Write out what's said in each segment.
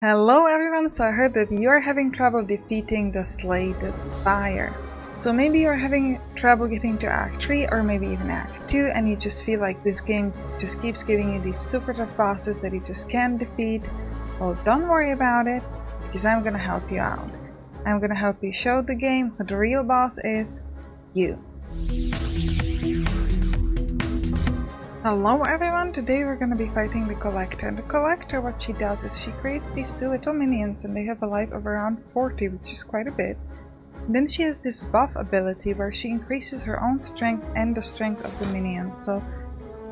Hello everyone, so I heard that you're having trouble defeating the Slay the Spire. So maybe you're having trouble getting to Act 3 or maybe even Act 2 and you just feel like this game just keeps giving you these super tough bosses that you just can't defeat. Well, don't worry about it, because I'm gonna help you out. I'm gonna help you show the game who the real boss is, you. Hello everyone, today we're going to be fighting the Collector. And the Collector, what she does is she creates these two little minions and they have a life of around 40, which is quite a bit. And then she has this buff ability where she increases her own strength and the strength of the minions. So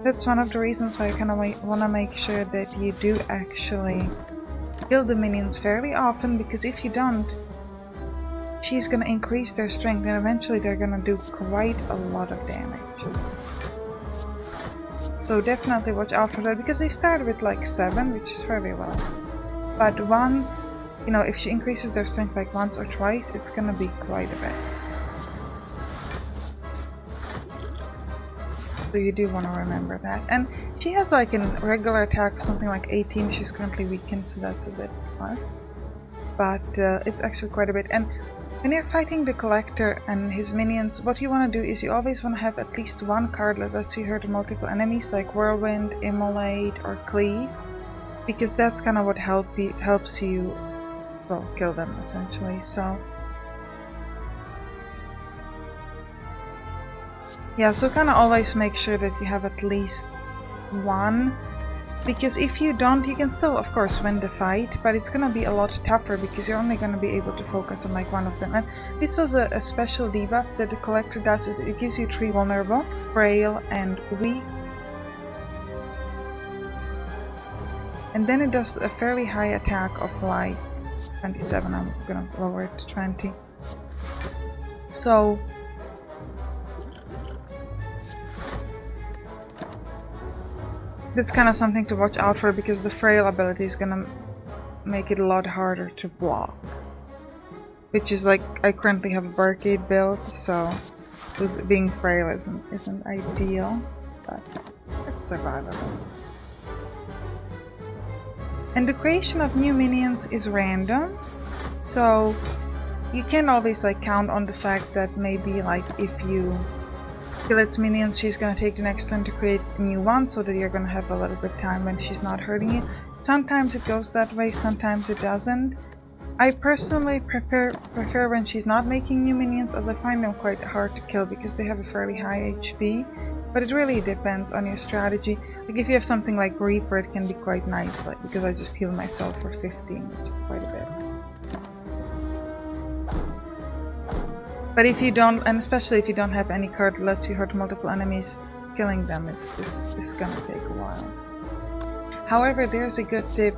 that's one of the reasons why I kind of want to make sure that you do actually kill the minions fairly often, because if you don't, she's going to increase their strength and eventually they're going to do quite a lot of damage. So definitely watch out for that, because they start with like 7, which is fairly low. But once, if she increases their strength like once or twice, it's gonna be quite a bit. So you do want to remember that. And she has like in regular attack something like 18, she's currently weakened, so that's a bit plus. But it's actually quite a bit. And when you're fighting the Collector and his minions, what you want to do is you always want to have at least one card that lets you hurt multiple enemies, like Whirlwind, Immolate, or Cleave, because that's kind of what helps you, well, kill them essentially. So yeah, so kind of always make sure that you have at least one. Because if you don't, you can still of course win the fight, but it's gonna be a lot tougher because you're only gonna be able to focus on like one of them. And this was a special debuff that the Collector does. It gives you 3 vulnerable, frail, and weak. And then it does a fairly high attack of like 27. I'm gonna lower it to 20. So that's kind of something to watch out for, because the frail ability is gonna make it a lot harder to block. Which is like, I currently have a barricade build, so being frail isn't ideal, but it's survivable. And the creation of new minions is random, so you can't always like count on the fact that maybe like if you kill its minions, she's gonna take the next turn to create a new one, so that you're gonna have a little bit time when she's not hurting you. Sometimes it goes that way, sometimes it doesn't. I personally prefer when she's not making new minions, as I find them quite hard to kill because they have a fairly high HP. But it really depends on your strategy. Like if you have something like Reaper, it can be quite nice, like because I just heal myself for 15, which is quite a bit. But if you don't, and especially if you don't have any card that lets you hurt multiple enemies, killing them is gonna take a while. However, there's a good tip.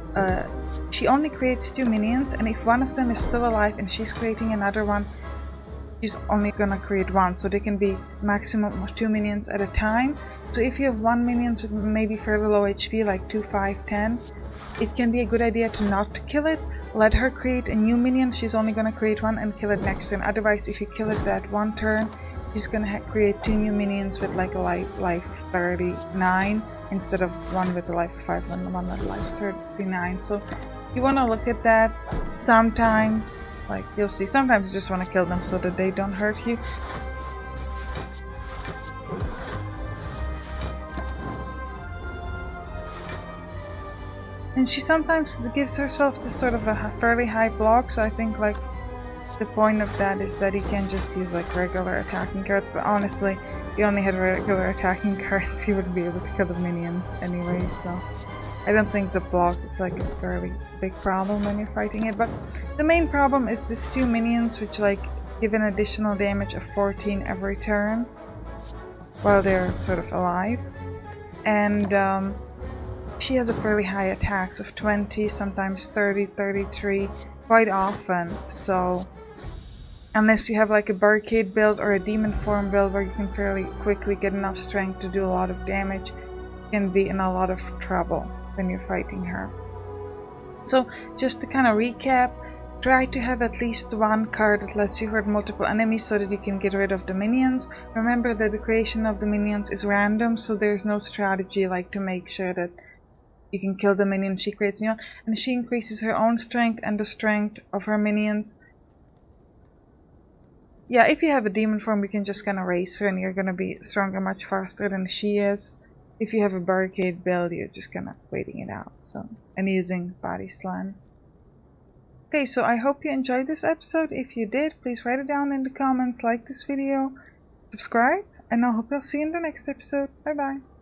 She only creates 2 minions, and if one of them is still alive and she's creating another one, she's only gonna create 1, so they can be maximum of 2 minions at a time. So if you have 1 minion with maybe fairly low HP, like 2, 5, 10, it can be a good idea to not kill it. Let her create a new minion, she's only gonna create 1 and kill it next turn. Otherwise, if you kill it that one turn, she's gonna create 2 new minions with like a life of 39 instead of one with a life of 5 and one with a life of 39. So you wanna look at that. Sometimes, like you'll see, sometimes you just wanna kill them so that they don't hurt you. And she sometimes gives herself this sort of a fairly high block, so I think like the point of that is that you can just use like regular attacking cards, but honestly, if you only had regular attacking cards, you wouldn't be able to kill the minions anyway, so I don't think the block is like a fairly big problem when you're fighting it. But the main problem is these 2 minions, which like give an additional damage of 14 every turn while they're sort of alive. And she has a fairly high attacks of 20, sometimes 30, 33, quite often. So unless you have like a barricade build or a demon form build where you can fairly quickly get enough strength to do a lot of damage, you can be in a lot of trouble when you're fighting her. So just to kind of recap, try to have at least one card that lets you hurt multiple enemies so that you can get rid of the minions. Remember that the creation of the minions is random, so there's no strategy like to make sure that you can kill the minion she creates new, and she increases her own strength and the strength of her minions. Yeah, if you have a demon form, you can just kind of raise her and you're gonna be stronger much faster than she is. If you have a barricade build, you're just kind of waiting it out, so, and using body slam. Okay, so I hope you enjoyed this episode. If you did, please write it down in the comments, like this video, subscribe, and I hope I'll see you in the next episode. Bye bye.